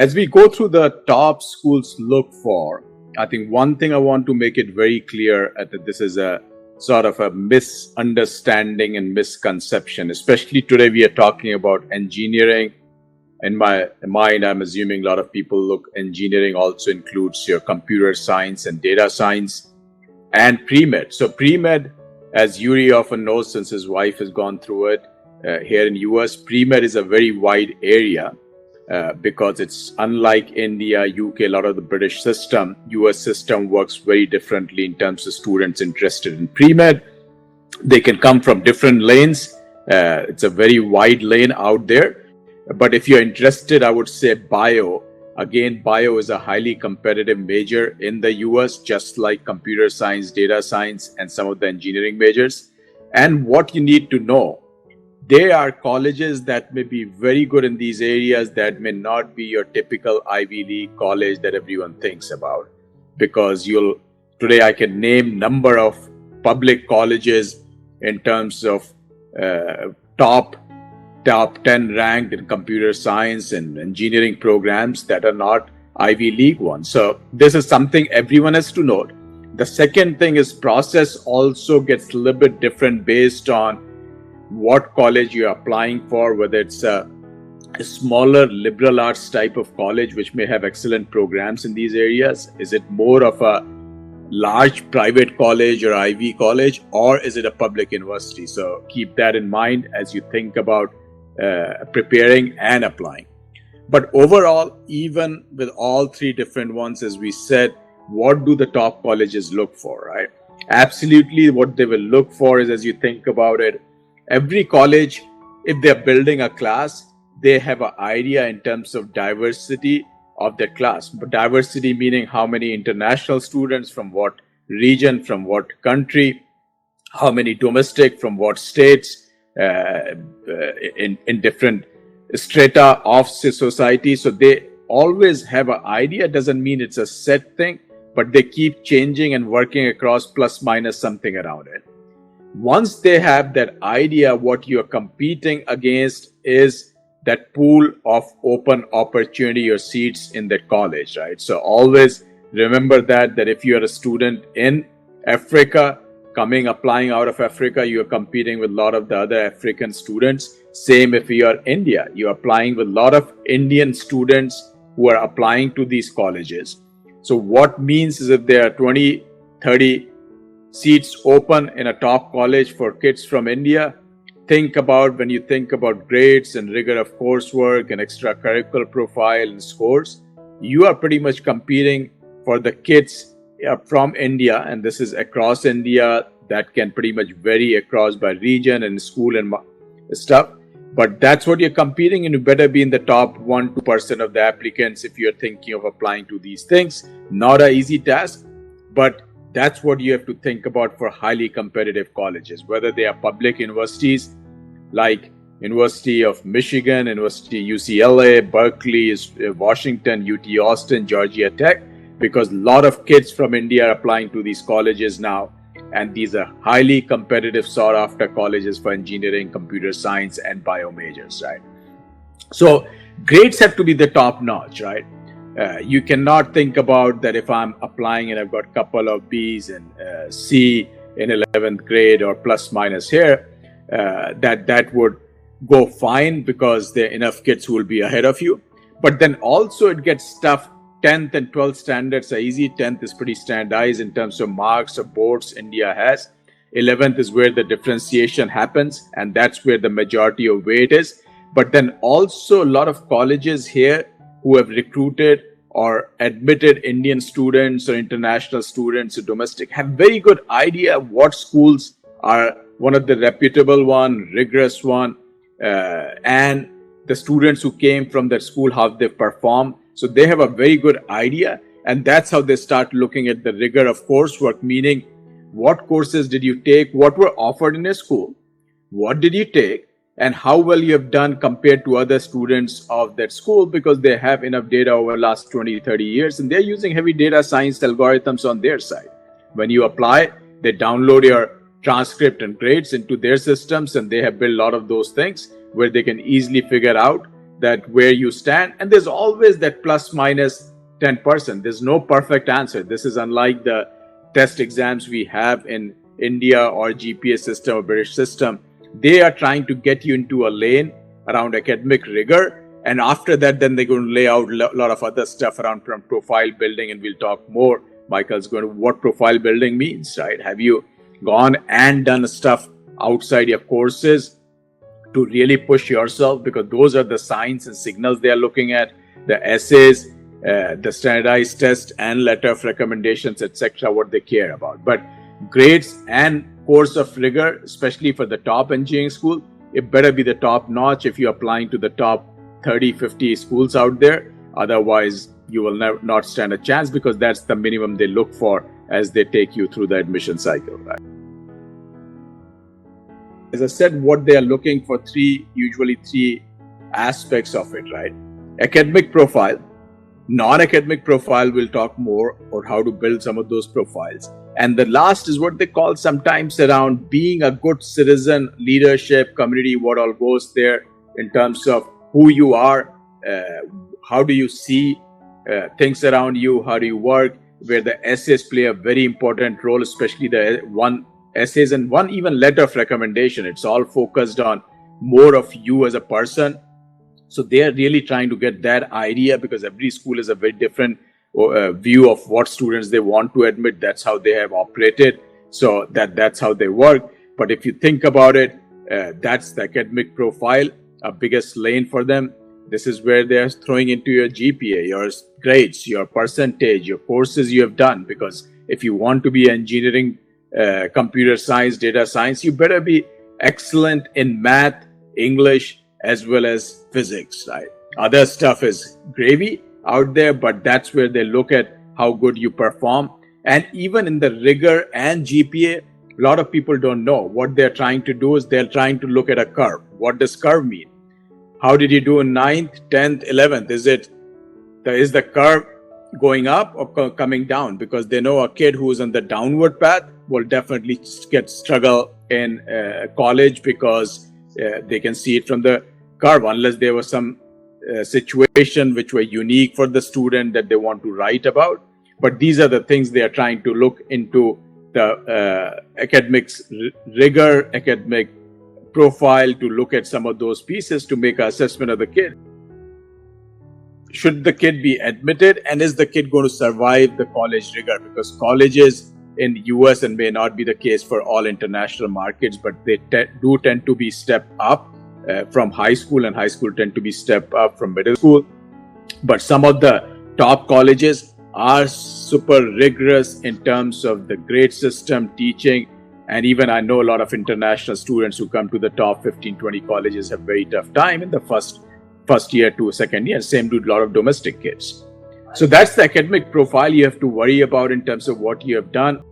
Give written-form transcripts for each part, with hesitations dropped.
As we go through the top schools look for, I think one thing I want to make it very clear that this is a sort of a misunderstanding and misconception. Especially today, we are talking about engineering. In my mind, I'm assuming a lot of people look engineering also includes your computer science and data science and pre-med. So pre-med, as Yuri often knows since his wife has gone through it here in US, pre-med is a very wide area. Because it's unlike India, UK, a lot of the British system, US system works very differently in terms of students interested in pre-med. They can come from different lanes. It's a very wide lane out there. But if you're interested, I would say bio. Again, bio is a highly competitive major in the US, just like computer science, data science, and some of the engineering majors. And what you need to know, there are colleges that may be very good in these areas that may not be your typical Ivy League college that everyone thinks about. Because today I can name number of public colleges in terms of top 10 ranked in computer science and engineering programs that are not Ivy League ones. So this is something everyone has to note. The second thing is process also gets a little bit different based on what college you're applying for, whether it's a smaller liberal arts type of college, which may have excellent programs in these areas. Is it more of a large private college or Ivy college, or is it a public university? So keep that in mind as you think about preparing and applying. But overall, even with all three different ones, as we said, what do the top colleges look for, right? Absolutely, what they will look for is, as you think about it, every college, if they're building a class, they have an idea in terms of diversity of their class. But diversity meaning how many international students from what region, from what country, how many domestic, from what states, in different strata of society. So they always have an idea. Doesn't mean it's a set thing, but they keep changing and working across plus minus something around it. Once they have that idea, what you're competing against is that pool of open opportunity or seats in that college, right? So always remember that if you're a student in Africa, applying out of Africa, you're competing with a lot of the other African students. Same if you're India, you're applying with a lot of Indian students who are applying to these colleges. So what means is if there are 20, 30 seats open in a top college for kids from India, think about when you think about grades and rigor of coursework and extracurricular profile and scores, you are pretty much competing for the kids from India, and this is across India. That can pretty much vary across by region and school and stuff. But that's what you're competing, and you better be in the top 1-2% of the applicants if you're thinking of applying to these things. Not an easy task, but that's what you have to think about for highly competitive colleges, whether they are public universities like University of Michigan, University UCLA, Berkeley, Washington, UT Austin, Georgia Tech, because a lot of kids from India are applying to these colleges now. And these are highly competitive, sought after colleges for engineering, computer science, and bio majors, right? So grades have to be the top notch, right? You cannot think about that if I'm applying and I've got a couple of B's and C in 11th grade or plus minus here, that would go fine because there are enough kids who will be ahead of you. But then also it gets tough. 10th and 12th standards are easy. 10th is pretty standardized in terms of marks or boards India has. 11th is where the differentiation happens, and that's where the majority of weight is. But then also a lot of colleges here who have recruited or admitted Indian students or international students or domestic have very good idea what schools are one of the reputable one, rigorous one, and the students who came from that school, how they perform. So they have a very good idea, and that's how they start looking at the rigor of coursework, meaning what courses did you take, what were offered in a school, what did you take, and how well you have done compared to other students of that school, because they have enough data over the last 20, 30 years, and they're using heavy data science algorithms on their side. When you apply, they download your transcript and grades into their systems, and they have built a lot of those things where they can easily figure out that where you stand. And there's always that plus minus 10%. There's no perfect answer. This is unlike the test exams we have in India or GPA system or British system. They are trying to get you into a lane around academic rigor. And after that, then they're going to lay out a lot of other stuff around from profile building. And we'll talk more. Michael's going to what profile building means, right? Have you gone and done stuff outside your courses to really push yourself? Because those are the signs and signals they are looking at. The essays, the standardized test and letter of recommendations, etc., what they care about. But grades and course of rigor, especially for the top engineering school, it better be the top notch if you're applying to the top 30, 50 schools out there. Otherwise, you will not stand a chance, because that's the minimum they look for as they take you through the admission cycle. Right? As I said, what they are looking for, usually three aspects of it, right? Academic profile, non-academic profile, we'll talk more or how to build some of those profiles. And the last is what they call sometimes around being a good citizen, leadership, community, what all goes there in terms of who you are, how do you see things around you, how do you work, where the essays play a very important role, especially the one essays and one even letter of recommendation. It's all focused on more of you as a person. So they are really trying to get that idea, because every school is a very different view of what students they want to admit. That's how they have operated. So that's how they work. But if you think about it, that's the academic profile, a biggest lane for them. This is where they're throwing into your GPA, your grades, your percentage, your courses you have done. Because if you want to be engineering, computer science, data science, you better be excellent in math, English, as well as physics, right? Other stuff is gravy out there, but that's where they look at how good you perform. And even in the rigor and GPA, a lot of people don't know. What they're trying to do is they're trying to look at a curve. What does curve mean? How did you do in 9th, 10th, 11th? Is the curve going up or coming down? Because they know a kid who's on the downward path will definitely struggle in college, because they can see it from the curve, unless there was some situation which were unique for the student that they want to write about. But these are the things they are trying to look into, the academics rigor, academic profile, to look at some of those pieces to make an assessment of the kid. Should the kid be admitted, and is the kid going to survive the college rigor? Because colleges in the US, and may not be the case for all international markets, but they do tend to be step up from high school, and high school tend to be step up from middle school. But some of the top colleges are super rigorous in terms of the grade system, teaching, and even I know a lot of international students who come to the top 15, 20 colleges have very tough time in the first year to second year. Same do a lot of domestic kids. So that's the academic profile you have to worry about in terms of what you have done.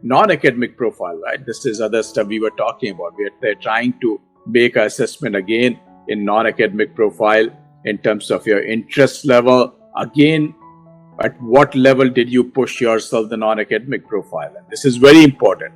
Non-academic profile, right? This is other stuff we were talking about. They're trying to make an assessment again in non-academic profile in terms of your interest level. Again, at what level did you push yourself, the non-academic profile? And this is very important.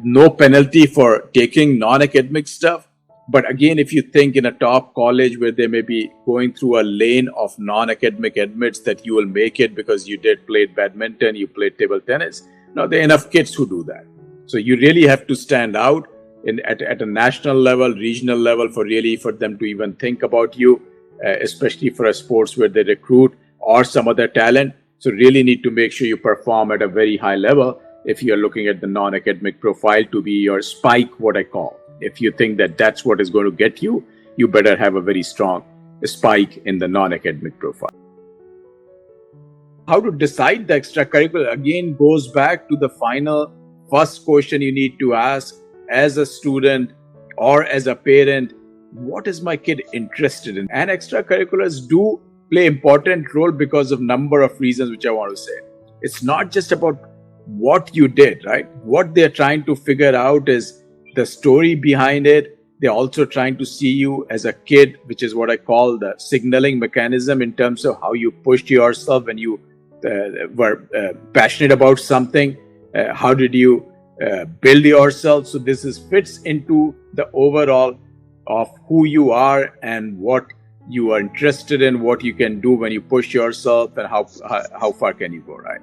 No penalty for taking non-academic stuff. But again, if you think in a top college where they may be going through a lane of non-academic admits that you will make it because you played badminton, you played table tennis. Now, there are enough kids who do that. So you really have to stand out at a national level, regional level for them to even think about you, especially for a sports where they recruit or some other talent. So really need to make sure you perform at a very high level if you're looking at the non-academic profile to be your spike, what I call. If you think that that's what is going to get you, you better have a very strong spike in the non-academic profile. How to decide the extracurricular again goes back to the first question you need to ask as a student or as a parent. What is my kid interested in? And extracurriculars do play important role because of number of reasons which I want to say. It's not just about what you did, right? What they're trying to figure out is the story behind it. They're also trying to see you as a kid, which is what I call the signaling mechanism in terms of how you pushed yourself when you were passionate about something. How did you build yourself? So this fits into the overall of who you are and what you are interested in, what you can do when you push yourself, and how far can you go, right?